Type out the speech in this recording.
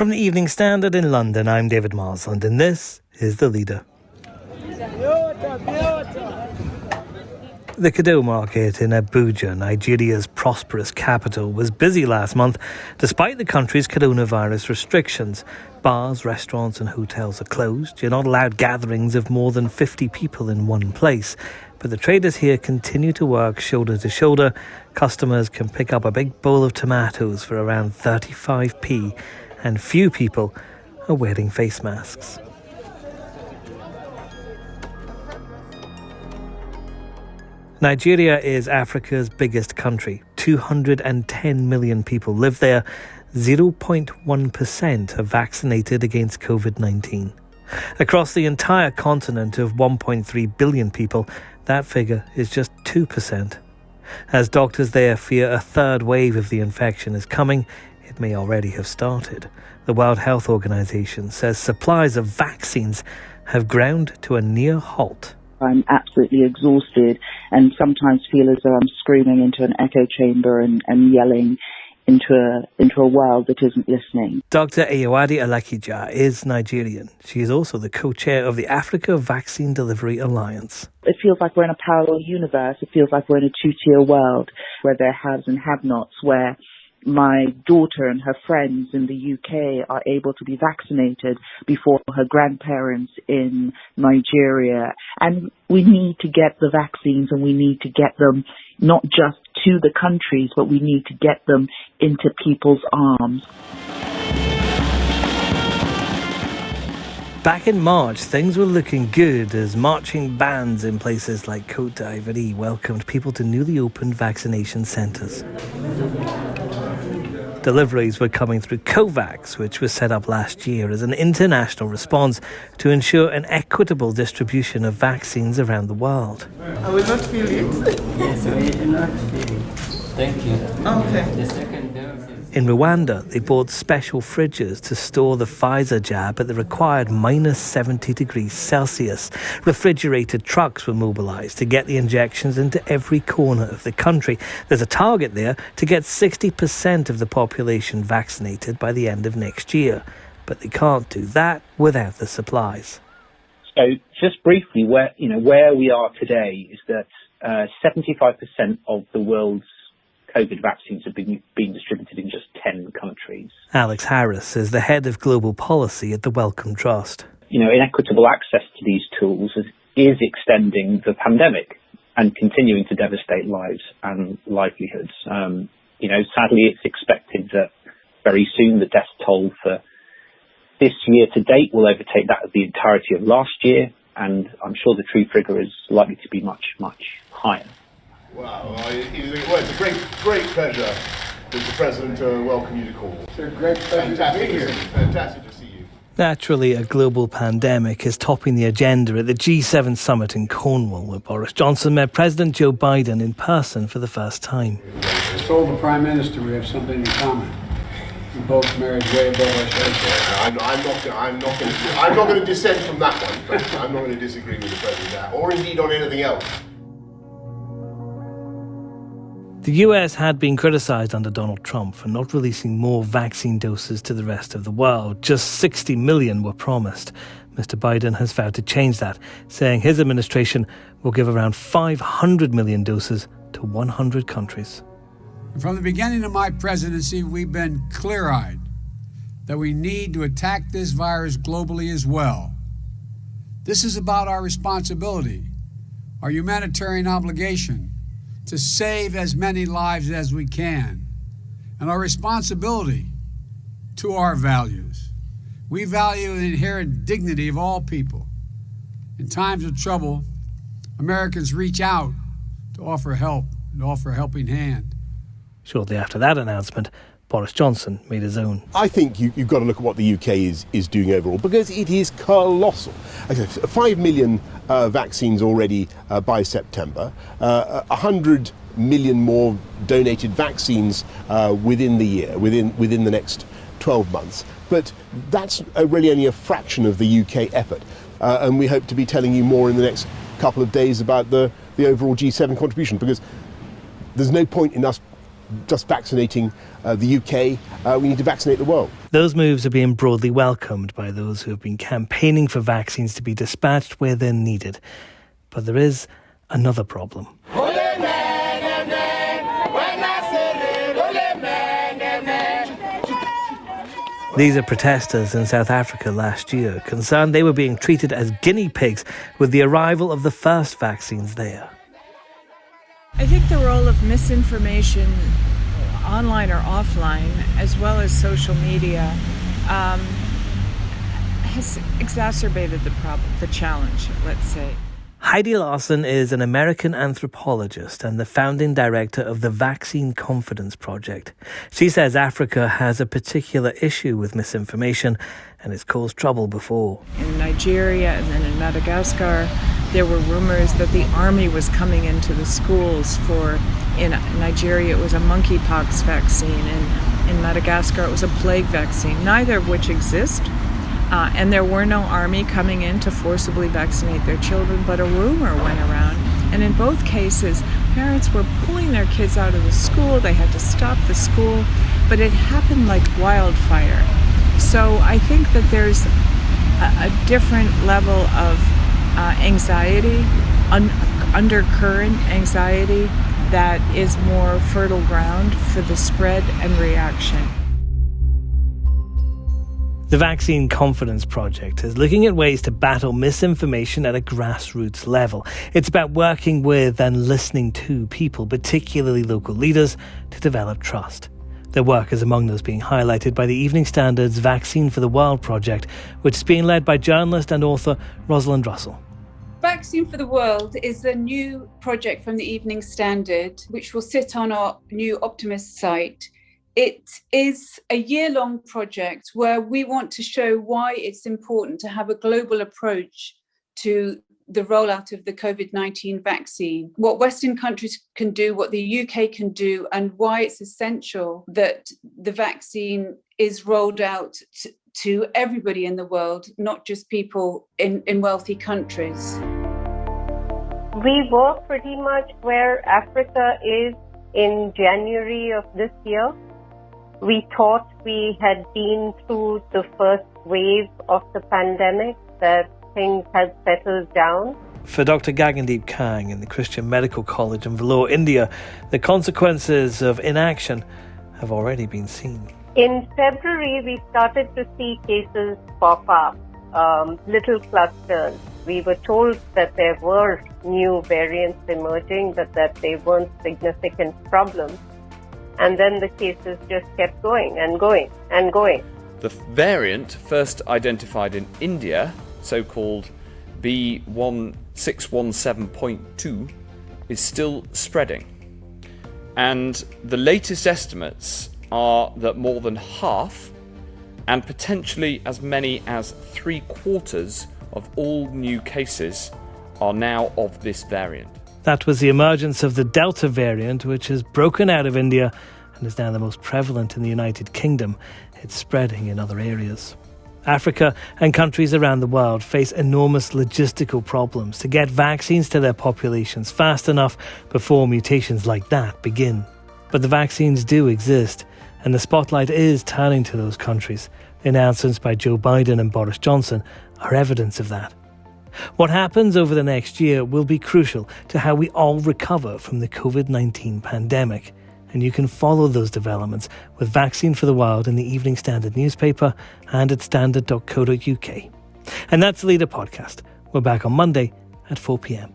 From the Evening Standard in London, I'm David Marsland, and this is The Leader. The Kado market in Abuja, Nigeria's prosperous capital, was busy last month despite the country's coronavirus restrictions. Bars, restaurants and hotels are closed. You're not allowed gatherings of more than 50 people in one place. But the traders here continue to work shoulder to shoulder. Customers can pick up a big bowl of tomatoes for around 35p, and few people are wearing face masks. Nigeria is Africa's biggest country. 210 million people live there. 0.1% are vaccinated against COVID-19. Across the entire continent of 1.3 billion people, that figure is just 2%. As doctors there fear a third wave of the infection is coming, it may already have started. The World Health Organization says supplies of vaccines have ground to a near halt. I'm absolutely exhausted and sometimes feel as though I'm screaming into an echo chamber and yelling into a world that isn't listening. Dr. Ayowade Alakija is Nigerian. She is also the co-chair of the Africa Vaccine Delivery Alliance. It feels like we're in a parallel universe. It feels like we're in a two-tier world where there are haves and have-nots, where my daughter and her friends in the UK are able to be vaccinated before her grandparents in Nigeria. And we need to get the vaccines, and we need to get them not just to the countries, but we need to get them into people's arms. Back in March, things were looking good as marching bands in places like Côte d'Ivoire welcomed people to newly opened vaccination centres. Deliveries were coming through COVAX, which was set up last year as an international response to ensure an equitable distribution of vaccines around the world. I will not feel it. Yes, we do not feel it. Thank you. Okay. The second dose is... In Rwanda, they bought special fridges to store the Pfizer jab at the required minus 70 degrees Celsius. Refrigerated trucks were mobilised to get the injections into every corner of the country. There's a target there to get 60% of the population vaccinated by the end of next year. But they can't do that without the supplies. So just briefly, where we are today is that 75% of the world's COVID vaccines have been distributed in just 10 countries. Alex Harris is the head of global policy at the Wellcome Trust. Inequitable access to these tools is extending the pandemic and continuing to devastate lives and livelihoods. Sadly, it's expected that very soon the death toll for this year to date will overtake that of the entirety of last year, and I'm sure the true figure is likely to be much, much higher. Wow, it's a great pleasure, Mr. President, to welcome you to Cornwall. It's a great pleasure to be here. Fantastic to see you. Naturally, a global pandemic is topping the agenda at the G7 summit in Cornwall, where Boris Johnson met President Joe Biden in person for the first time. I told the Prime Minister we have something in common. We both married way above our shoulders. I'm not going to dissent from that one, frankly. I'm not going to disagree with the President or indeed on anything else. The US had been criticised under Donald Trump for not releasing more vaccine doses to the rest of the world. Just 60 million were promised. Mr. Biden has vowed to change that, saying his administration will give around 500 million doses to 100 countries. From the beginning of my presidency, we've been clear-eyed that we need to attack this virus globally as well. This is about our responsibility, our humanitarian obligation to save as many lives as we can, and our responsibility to our values. We value the inherent dignity of all people. In times of trouble, Americans reach out to offer help and offer a helping hand. Shortly after that announcement, Boris Johnson made his own. I think you've got to look at what the UK is doing overall, because it is colossal. 5 million vaccines already by September, 100 million more donated vaccines within the year, within the next 12 months. But that's really only a fraction of the UK effort. And we hope to be telling you more in the next couple of days about the overall G7 contribution, because there's no point in us just vaccinating the UK, we need to vaccinate the world. Those moves are being broadly welcomed by those who have been campaigning for vaccines to be dispatched where they're needed. But there is another problem. These are protesters in South Africa last year, concerned they were being treated as guinea pigs with the arrival of the first vaccines there. I think the role of misinformation, online or offline, as well as social media, has exacerbated the challenge, let's say. Heidi Larson is an American anthropologist and the founding director of the Vaccine Confidence Project. She says Africa has a particular issue with misinformation and it's caused trouble before. In Nigeria and then in Madagascar, there were rumors that the army was coming into the schools in Nigeria it was a monkeypox vaccine, and in Madagascar it was a plague vaccine, neither of which exist. And there were no army coming in to forcibly vaccinate their children, but a rumor went around. And in both cases, parents were pulling their kids out of the school. They had to stop the school, but it happened like wildfire. So I think that there's a different level of anxiety, undercurrent anxiety that is more fertile ground for the spread and reaction. The Vaccine Confidence Project is looking at ways to battle misinformation at a grassroots level. It's about working with and listening to people, particularly local leaders, to develop trust. Their work is among those being highlighted by the Evening Standard's Vaccine for the World project, which is being led by journalist and author Rosalind Russell. Vaccine for the World is a new project from the Evening Standard, which will sit on our new Optimist site. It is a year-long project where we want to show why it's important to have a global approach to the rollout of the COVID-19 vaccine, what Western countries can do, what the UK can do, and why it's essential that the vaccine is rolled out to everybody in the world, not just people in wealthy countries. We were pretty much where Africa is in January of this year. We thought we had been through the first wave of the pandemic, that things had settled down. For Dr. Gagandeep Kang in the Christian Medical College in Vellore, India, the consequences of inaction have already been seen. In February, we started to see cases pop up, little clusters. We were told that there were new variants emerging, but that they weren't significant problems. And then the cases just kept going and going and going. The variant first identified in India, so-called B1617.2, is still spreading. And the latest estimates are that more than half, and potentially as many as 3/4 of all new cases are now of this variant. That was the emergence of the Delta variant, which has broken out of India and is now the most prevalent in the United Kingdom. It's spreading in other areas. Africa and countries around the world face enormous logistical problems to get vaccines to their populations fast enough before mutations like that begin. But the vaccines do exist, and the spotlight is turning to those countries. The announcements by Joe Biden and Boris Johnson are evidence of that. What happens over the next year will be crucial to how we all recover from the COVID-19 pandemic. And you can follow those developments with Vaccine for the World in the Evening Standard newspaper and at standard.co.uk. And that's the Leader Podcast. We're back on Monday at 4 p.m.